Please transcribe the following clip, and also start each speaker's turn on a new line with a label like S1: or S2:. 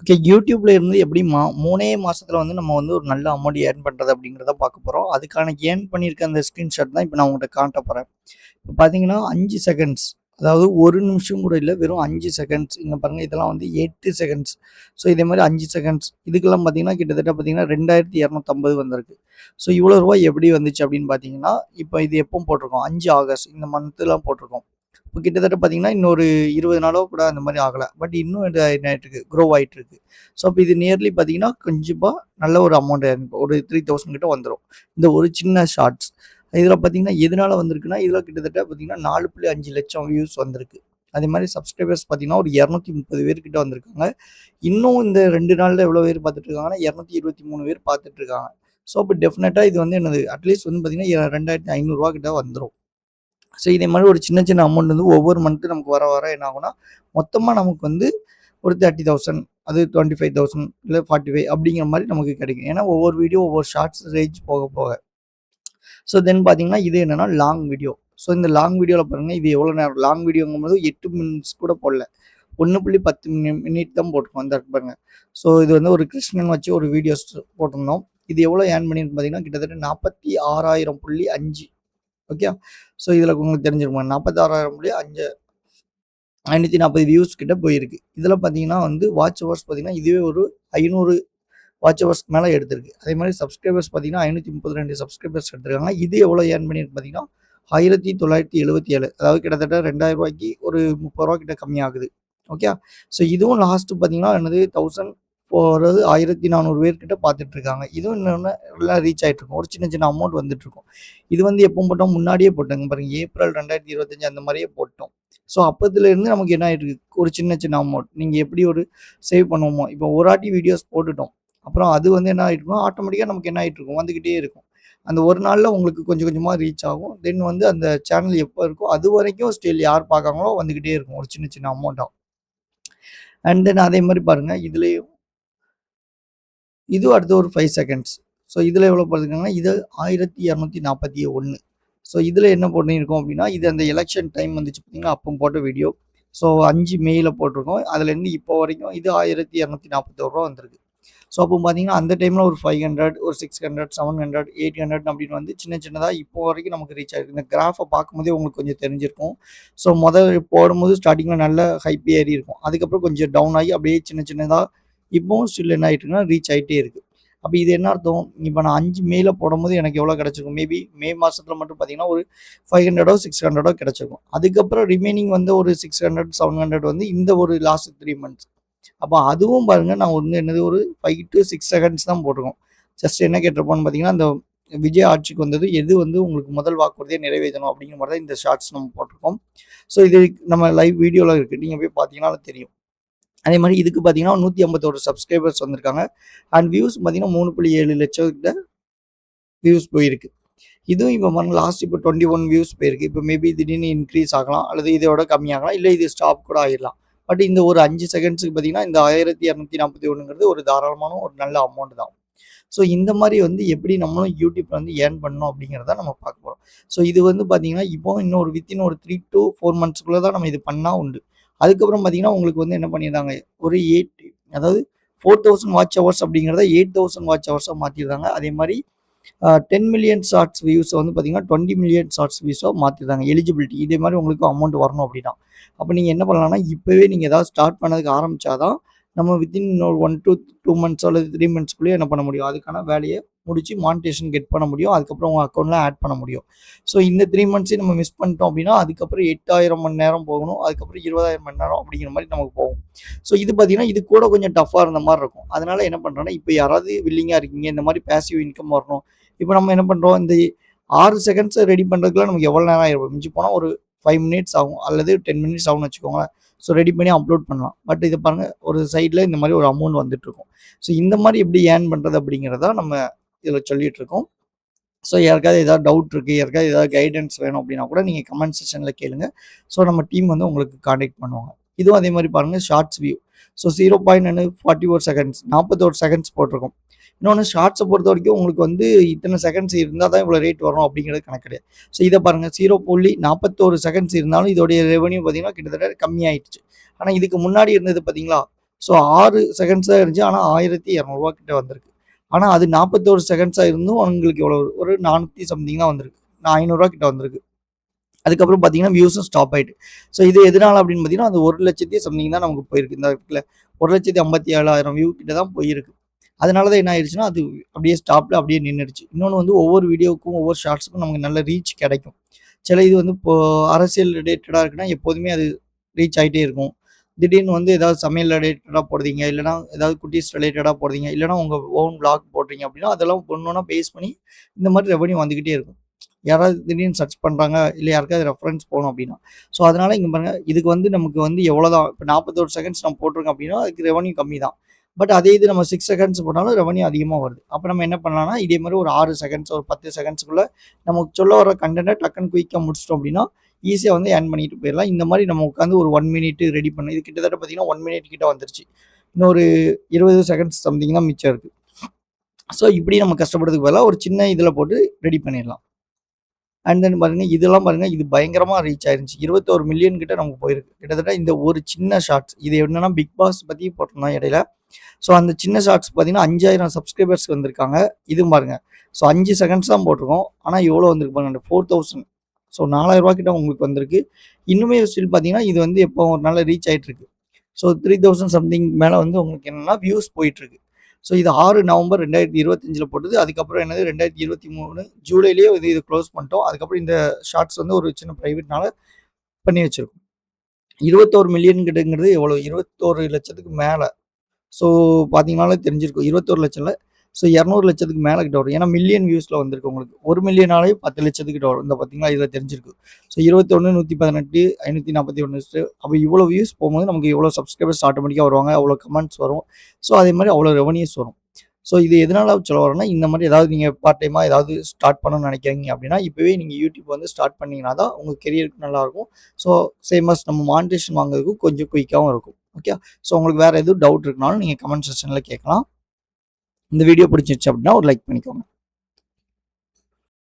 S1: Okay. யூடியூப்ல இருந்து எப்படி 3 மாசத்துல வந்து நம்ம வந்து ஒரு நல்ல அமௌண்ட் ஏர்ன் பண்றது அப்படிங்கிறத பார்க்க போறோம். அதுக்கான ஏர்ன் பண்ணியிருக்க அந்த ஸ்கிரீன்ஷாட் தான் இப்ப நான் உங்கள்ட்ட காட்ட போறேன். இப்ப பார்த்தீங்கன்னா 5 செகண்ட்ஸ். அதாவது 1 நிமிஷம் கூட இல்ல. வெறும் 5 செகண்ட்ஸ். இங்க பாருங்க இதெல்லாம் வந்து 8 செகண்ட்ஸ். ஸோ இதே மாரி 5 செகண்ட்ஸ். இதுக்கெல்லாம் பார்த்தீங்கன்னா கிட்டத்தட்ட பார்த்தீங்கன்னா 2250 வந்திருக்கு. ஸோ இவ்வளோ ரூபாய் எப்படி வந்துச்சு அப்படின்னு பார்த்தீங்கன்னா, இப்ப இது எப்போ போட்டிருக்கோம்? 5 ஆகஸ்ட் இந்த மந்த்லாம் போட்டிருக்கோம். இப்போ கிட்டத்தட்ட பார்த்தீங்கன்னா, இன்னொரு 20 நாளோ கூட அந்த மாரி ஆகல. பட் இன்னும் இது என்ன ஆயிட்டிருக்கு, க்ரோ ஆயிட்டிருக்கு. ஸோ அப்ப இது நியர்லி பார்த்தீங்கன்னா, கண்டிப்பா நல்ல ஒரு அமௌண்ட் ஒரு 3000 கிட்ட வந்துரும். இந்த ஒரு சின்ன ஷார்ட்ஸ். இதில பார்த்தீங்கன்னா, எதனால வந்திருக்குன்னா, இதில கிட்டத்தட்ட பார்த்தீங்கன்னா 4.5 லட்சம் வியூஸ் வந்திருக்கு. அதே மாரி சப்ஸ்கிரைபர்ஸ் பார்த்தீங்கன்னா, ஒரு 230 பேர் கிட்ட வந்திருக்காங்க. இன்னும் இந்த 2 நாள்ல எவ்வளோ பேர் பார்த்துட்டு இருக்காங்கன்னா, 223 பேர் பார்த்துட்டு இருக்காங்க. ஸோ அப்ப டெஃபினட்டா இது வந்து என்னது, அட்லீஸ்ட் வந்து பார்த்தீங்கன்னா, ரூ. 2500 கிட்ட வந்துரும். ஸோ இதே மாரி ஒரு சின்ன சின்ன அமௌண்ட் வந்து ஒவ்வொரு மந்த்தும் நமக்கு வர வர என்ன ஆகும்னா, மொத்தமா நமக்கு வந்து ஒரு 30,000 அது 25,000 இல்ல 45 அப்படிங்கிற மாரி நமக்கு கிடைக்கும். ஏன்னா ஒவ்வொரு வீடியோ ஒவ்வொரு ஷார்ட்ஸ் ரேஞ்ச் போக போக. ஸோ தென் பார்த்தீங்கன்னா, இது என்னன்னா லாங் வீடியோ. ஸோ இந்த லாங் வீடியோல பாருங்க, இது எவ்வளோ நேரம் லாங் வீடியோங்கும்போது 8 மினிட்ஸ் கூட போடல. 1.10 மினிட் தான் போட்டிருக்கோம். இந்த இருக்கு பாருங்க. ஸோ இது வந்து ஒரு கிருஷ்ணன் வச்சு ஒரு வீடியோஸ் போட்டிருந்தோம். இது எவ்வளோ ஏர்ன் பண்ணியிருக்கு பார்த்தீங்கன்னா, கிட்டத்தட்ட 46,000.5. ஓகே. ஸோ இதில உங்களுக்கு தெரிஞ்சிருக்கும். 46,000.5 540 வியூஸ் கிட்ட போயிருக்கு. இதில பார்த்தீங்கன்னா வந்து வாட்ச் ஹவர்ஸ் பார்த்தீங்கன்னா, இதுவே ஒரு 500 வாட்ச் ஹவர்ஸ்க்கு மேல எடுத்திருக்கு. அதே மாரி சப்ஸ்கிரைபர்ஸ் பார்த்தீங்கன்னா, 532 சப்ஸ்கிரைபர்ஸ் எடுத்திருக்காங்க. இது எவ்வளோ ஏர்ன் பண்ணியிருக்கு பார்த்தீங்கன்னா, 1977. அதாவது கிட்டத்தட்ட ரூ. 2000 ஒரு ரூ. 30 கிட்ட கம்மியாகுது. ஓகே. ஸோ இதுவும் லாஸ்ட் பார்த்தீங்கன்னா, என்னது 1000 அதாவது 1400 பேர் கிட்ட பார்த்துட்டு இருக்காங்க. இதுவும் இன்னொன்னு எல்லாம் ரீச் ஆயிட்டு இருக்கும். ஒரு சின்ன சின்ன அமௌண்ட் வந்துட்டு இருக்கும். இது வந்து எப்போ போட்டோம்? முன்னாடியே போட்டோங்க பாருங்க. ஏப்ரல் 2025 அந்த மாரியே போட்டோம். ஸோ அப்பத்துலேருந்து நமக்கு என்ன ஆயிட்டு இருக்கு? ஒரு சின்ன சின்ன அமௌண்ட். நீங்க எப்படி ஒரு சேவ் பண்ணுவோமோ, இப்போ ஒரு வாட்டி வீடியோஸ் போட்டுட்டோம். அப்புறம் அது வந்து என்ன ஆயிட்டுருக்கும், ஆட்டோமேட்டிக்கா நமக்கு என்ன ஆயிட்டுருக்கும், வந்துகிட்டே இருக்கும். அந்த ஒரு நாள்ல உங்களுக்கு கொஞ்சம் கொஞ்சமா ரீச் ஆகும். தென் வந்து அந்த சேனல் எப்போ இருக்கோ, அதுவரைக்கும் ஸ்டில் யார் பார்க்குறாங்களோ வந்துகிட்டே இருக்கும். ஒரு சின்ன சின்ன அமௌண்ட்டா. அண்ட் தென் அதே மாரி பாருங்க, இதுலயும் அடுத்து ஒரு 5 செகண்ட்ஸ். ஸோ இதில எவ்வளோ போட்டிருக்காங்கன்னா, இது 1241. ஸோ இதில என்ன பண்ணியிருக்கோம் அப்டின்னா, இது அந்த எலக்ஷன் டைம் வந்துச்சு பார்த்தீங்களா, அப்போ போட்ட வீடியோ. ஸோ 5 மேல போட்டிருக்கோம். அதுலேருந்து இப்போ வரைக்கும் இது ரூ. 1241 வந்திருக்கு. ஸோ அப்போ பார்த்தீங்கன்னா, அந்த டைம்ல ஒரு 500, ஒரு 600, 700, 800 அப்படின்னு வந்து சின்ன சின்னதா இப்போ வரைக்கும் நமக்கு ரீச் ஆயிருக்கு. இந்த கிராஃப பார்க்கும்போதே உங்களுக்கு கொஞ்சம் தெரிஞ்சிருக்கும். ஸோ போடும்போது ஸ்டார்ட்டிங்ல நல்ல ஹைப் ஏறி இருக்கும். அதுக்கப்புறம் கொஞ்சம் டவுன் ஆகி அப்படியே சின்ன சின்னதா இப்பவும் ஸ்டில் என்ன ஆயிட்டுருக்குன்னா, ரீச் ஆயிட்டே இருக்கு. அப்ப இது என்ன அர்த்தம்? இப்ப நான் 5 மேல போடும்போது எனக்கு எவ்வளோ கிடைச்சிருக்கும்? மேபி மே மாசத்துல மட்டும் பார்த்தீங்கன்னா, ஒரு 500ஓ, 600ஓ கிடைச்சிருக்கும். அதுக்கப்புறம் ரிமைனிங் வந்து ஒரு 600, 700 வந்து இந்த ஒரு லாஸ்ட் 3 மந்த்ஸ். அப்ப அதுவும் பாருங்க நான் வந்து என்னது ஒரு 5 டூ 6 செகண்ட்ஸ் தான் போட்டிருக்கோம். ஜஸ்ட் என்ன கேட்டிருப்போம்னு பார்த்தீங்கன்னா, அந்த விஜய் ஆட்சிக்கு வந்தது எது வந்து உங்களுக்கு முதல் வாக்குறுதிய நிறைவேத்தணும் அப்படிங்கிற மாரி தான் இந்த ஷார்ட்ஸ் நம்ம போட்டிருக்கோம். ஸோ இது நம்ம லைவ் வீடியோல இருக்கு. நீங்க போய் பார்த்தீங்கன்னா தெரியும். அதே மாரி இதுக்கு பார்த்தீங்கன்னா 151 சப்ஸ்கிரைபர்ஸ் வந்திருக்காங்க. அண்ட் வியூஸ் பார்த்தீங்கன்னா 3.7 லட்சம் கிட்ட வியூஸ் போயிருக்கு. இதுவும் இப்ப பாருங்க லாஸ்ட் இப்போ 21 வியூஸ் போயிருக்கு. இப்போ மேபி திடீர்னு இன்கிரீஸ் ஆகலாம். அல்லது இதோட கம்மியாகலாம். இல்ல இது ஸ்டாப் கூட ஆயிரலாம். பட் இந்த ஒரு 5 செகண்ட்ஸ்க்கு பார்த்தீங்கன்னா, இந்த 1241ங்கிறது ஒரு தாராளமான ஒரு நல்ல அமௌண்ட் தான். ஸோ இந்த மாரி வந்து எப்படி நம்மளும் யூடியூப்ல வந்து ஏர்ன் பண்ணணும் அப்படிங்கிறத நம்ம பார்க்க போறோம். ஸோ இது வந்து பார்த்தீங்கன்னா, இப்போ இன்னும் ஒரு வித்தின் ஒரு 3 டூ 4 மந்த்ஸ்க்குள்ள தான் நம்ம இது பண்ணா உண்டு. அதுக்கப்புறம் பார்த்தீங்கன்னா, உங்களுக்கு வந்து என்ன பண்ணியிருந்தாங்க, ஒரு 8 அதாவது 4000 வாட்ச் ஹவர்ஸ் அப்படிங்கிறத 8000 வாட்ச் ஹவர்ஸா மாத்திருக்காங்க. அதே மாரி 10 மில்லியன் ஷார்ட்ஸ் வியூஸ வந்து பார்த்தீங்கன்னா, 20 மில்லியன் ஷார்ட்ஸ் வியூஸா மாத்திருக்காங்க. எலிஜிபிலிட்டி இதே மாரி உங்களுக்கு அமௌண்ட் வரணும் அப்படின்னா. அப்ப நீங்க என்ன பண்ணலாம்னா, இப்பவே நீங்க ஏதாவது ஸ்டார்ட் பண்ணதுக்கு ஆரம்பிச்சா தான், நம்ம வித்தின் ஒரு 1 டூ 2 மந்த்ஸ் அல்லது 3 மந்த்ஸ்க்குள்ளயே என்ன பண்ண முடியும்? அதுக்கான வேலைய முடிச்சு மானிட்டேஷன் கெட் பண்ண முடியும். அதுக்கப்புறம் உங்க அக்கவுண்ட்ல ஆட் பண்ண முடியும். ஸோ இந்த 3 மந்த்ஸையும் நம்ம மிஸ் பண்ணிட்டோம் அப்படின்னா, அதுக்கப்புறம் 8000 மணி நேரம் போகணும். அதுக்கப்புறம் 20,000 மணி நேரம் அப்படிங்கிற மாரி நமக்கு போகும். ஸோ இது பார்த்தீங்கன்னா, இது கூட கொஞ்சம் டஃப்பா இருந்த மாரி இருக்கும். அதனால என்ன பண்றேன்னா, இப்ப யாராவது வில்லிங்கா இருக்கீங்க, இந்த மாரி பேசிவ் இன்கம் வரணும். இப்ப நம்ம என்ன பண்றோம், இந்த 6 செகண்ட்ஸ ரெடி பண்றதுக்குலாம் நமக்கு எவ்வளோ நேரம் ஆயிரும்? மிஞ்சி போனா ஒரு 5 மினிட்ஸ் ஆகும். அல்லது 10 மினிட்ஸ் ஆகும்னு வச்சுக்கோங்களேன். ஸோ ரெடி பண்ணி அப்லோட் பண்ணலாம். பட் இத பாருங்க ஒரு சைட்ல இந்த மாரி ஒரு அமௌண்ட் வந்துட்டுருக்கும். ஸோ இந்த மாரி எப்படி ஏர்ன் பண்றது அப்படிங்கிறத நம்ம இதில சொல்லிட்டு இருக்கோம். ஸோ யாருக்காவது ஏதாவது டவுட் இருக்கு, யாருக்காவது ஏதாவது கைடன்ஸ் வேணும் அப்படின்னா கூட நீங்க கமெண்ட் செக்ஷன்ல கேளுங்க. ஸோ நம்ம டீம் வந்து உங்களுக்கு கான்டாக்ட் பண்ணுவாங்க. இதுவும் அதே மாரி பாருங்க shorts view. So 0.41 seconds 41 seconds போட்டிருக்கோம். இன்னொன்னு ஷார்ட்ஸ பொறுத்தவரைக்கும் உங்களுக்கு வந்து இத்தன செகண்ட்ஸ் இருந்தா தான் இவ்வளோ ரேட் வரும் அப்படிங்கிறது கணக்கு கிடையாது. ஸோ இத பாருங்க 0.41 செகண்ட்ஸ் இருந்தாலும் இதோடைய ரெவென்யூ பார்த்தீங்கன்னா கிட்டத்தட்ட கம்மியாயிடுச்சு. ஆனா இதுக்கு முன்னாடி இருந்தது பார்த்தீங்களா? ஸோ 6 செகண்ட்ஸ் தான் இருந்துச்சு. ஆனா ரூ. 1200 கிட்ட வந்திருக்கு. ஆனா அது 41 செகண்ட்ஸா இருந்தும் உங்களுக்கு எவ்வளோ ஒரு 400 சம்திங் தான் வந்திருக்கு. நான் ரூ. 500 கிட்ட வந்திருக்கு. அதுக்கப்புறம் பார்த்தீங்கன்னா, வியூஸும் ஸ்டாப் ஆயிட்டு. ஸோ இது எதனால அப்படின்னு பார்த்தீங்கன்னா, அந்த 1,00,000 சம்திங் தான் நமக்கு போயிருக்கு. இந்த இடத்துல 1,57,000 வியூ கிட்ட தான் போயிருக்கு. அதனால தான் என்ன ஆயிடுச்சுன்னா, அது அப்படியே ஸ்டாப்ல அப்படியே நின்னுடுச்சு. இன்னொன்னு வந்து ஒவ்வொரு வீடியோவுக்கும், ஒவ்வொரு ஷார்ட்ஸுக்கும் நமக்கு நல்ல ரீச் கிடைக்கும். சில இது வந்து இப்போ அரசியல் ரிலேட்டடா இருக்குன்னா, எப்போதுமே அது ரீச் ஆயிட்டே இருக்கும். திடீர்னு வந்து ஏதாவது சமையல் ரிலேட்டடா போடுறீங்க, இல்லன்னா ஏதாவது குட்டீஸ் ரிலேட்டடா போடுறீங்க, இல்லன்னா உங்க ஓன் விளாக் போடுறீங்க அப்படின்னா, அதெல்லாம் ஒண்ணு ஒண்ணா பேஸ் பண்ணி இந்த மாரி ரெவென்யூ வந்துகிட்டே இருக்கும். யாராவது திடீர்னு சர்ச் பண்றாங்க, இல்ல யாருக்காவது ரெஃபரன்ஸ் போணும் அப்படின்னா. ஸோ அதனால இங்க பாருங்க, இதுக்கு வந்து நமக்கு வந்து எவ்வளோதான் இப்ப 41 செகண்ட்ஸ் நம்ம போட்டிருக்கோம் அப்படின்னா, அதுக்கு ரெவென்யூ கம்மி தான். பட் அதே இது நம்ம 6 செகண்ட்ஸ் போட்டாலும் ரெவென்யூ அதிகமா வருது. அப்ப நம்ம என்ன பண்ணலாம்னா, இதே மாரி ஒரு 6 செகண்ட்ஸ், ஒரு 10 செகண்ட்ஸ்க்குள்ள நமக்கு சொல்ல வர கன்டென்ட்ட டக்குன்னு குயிக்கா முடிச்சிட்டோம் அப்படின்னா, ஈஸியா வந்து ஏர்ன் பண்ணிட்டு போயிரலாம். இந்த மாரி நம்ம உட்காந்து ஒரு 1 மினிட் ரெடி பண்ணி இது கிட்டத்தட்ட பார்த்தீங்கன்னா, 1 மினிட் கிட்ட வந்துருச்சு. இன்னொரு 20 செகண்ட்ஸ் சம்திங் தான் மிச்சம் இருக்கு. ஸோ இப்படி நம்ம கஷ்டப்படுறதுக்கு பதிலா ஒரு சின்ன இதுல போட்டு ரெடி பண்ணிடலாம். அண்ட் தென் பாருங்க, இதெல்லாம் பாருங்க, இது பயங்கரமா ரீச் ஆயிருந்துச்சு. 21 மில்லியன் கிட்ட நமக்கு போயிருக்கு. கிட்டத்தட்ட இந்த ஒரு சின்ன ஷார்ட்ஸ். இது என்னன்னா பிக் பாஸ் பத்தி போட்டிருந்தோம் இடையில. ஸோ அந்த சின்ன ஷார்ட்ஸ் பார்த்தீங்கன்னா, 5000 சப்ஸ்கிரைபர்ஸ் வந்திருக்காங்க. இதுவும் பாருங்க. ஸோ 5 செகண்ட்ஸ் தான் போட்டிருக்கோம். ஆனா எவ்வளோ வந்திருக்கு பாருங்க. 4000. ஸோ ரூ. 4000 கிட்ட உங்களுக்கு வந்திருக்கு. இன்னுமே ஸ்டில் பார்த்தீங்கன்னா, இது வந்து எப்போ ஒரு நாள்ல ரீச் ஆயிட்டு இருக்கு. ஸோ 3000 சம்திங் மேல வந்து உங்களுக்கு என்னன்னா வியூஸ் போயிட்டு இருக்கு. ஸோ இது 6 நவம்பர் 2025ல போட்டது. அதுக்கப்புறம் என்னது 2023 ஜூலைலயே இது க்ளோஸ் பண்ணிட்டோம். அதுக்கப்புறம் இந்த ஷார்ட்ஸ் வந்து ஒரு சின்ன பிரைவேட்னால பண்ணி வச்சிருக்கோம். 21 மில்லியன் கிட்டங்கிறது எவ்வளோ? 21,00,000க்கு மேல. ஸோ பார்த்தீங்கனாலே தெரிஞ்சிருக்கும். 21,00,000 இல்ல. ஸோ 200,00,000க்கு மேல கிட்ட வரும். ஏன்னா மில்லியன் வியூஸ்ல வந்திருக்கு உங்களுக்கு. 1 மில்லியனாலே 10,00,000 கிட்ட வரும். இந்த பார்த்தீங்களா? இதுல தெரிஞ்சிருக்கு. ஸோ 21, 118, 541 அப்ப இவ்வளோ வியூஸ் போகும்போது நமக்கு எவ்வளோ சப்ஸ்கிரைபர்ஸ் ஆட்டோமேட்டிக்கா வருவாங்க. அவ்வளோ கமெண்ட்ஸ் வரும். ஸோ அதே மாரி அவ்வளோ ரெவென்யூஸ் வரும். ஸோ இது எதனால சொல்ல வரேன்னா, இந்த மாரி ஏதாவது நீங்க பார்ட் டைமா ஏதாவது ஸ்டார்ட் பண்ணணும்னு நினைக்கிறீங்க அப்படின்னா, இப்பவே நீங்க யூடியூப் வந்து ஸ்டார்ட் பண்ணீங்கன்னா தான் உங்க கெரியருக்கு நல்லாருக்கும். ஸோ சேம் அஸ் நம்ம மானிட்டேஷன் வாங்குறதுக்கும் கொஞ்சம் குயிக்காவும் இருக்கும். ஓகே. ஸோ உங்களுக்கு வேற எதுவும் டவுட் இருக்குனாலும் நீங்க கமெண்ட் செக்ஷன்ல கேட்கலாம். இந்த வீடியோ பிடிச்சிருந்துச்சு அப்படின்னா ஒரு லைக் பண்ணிக்கோங்க.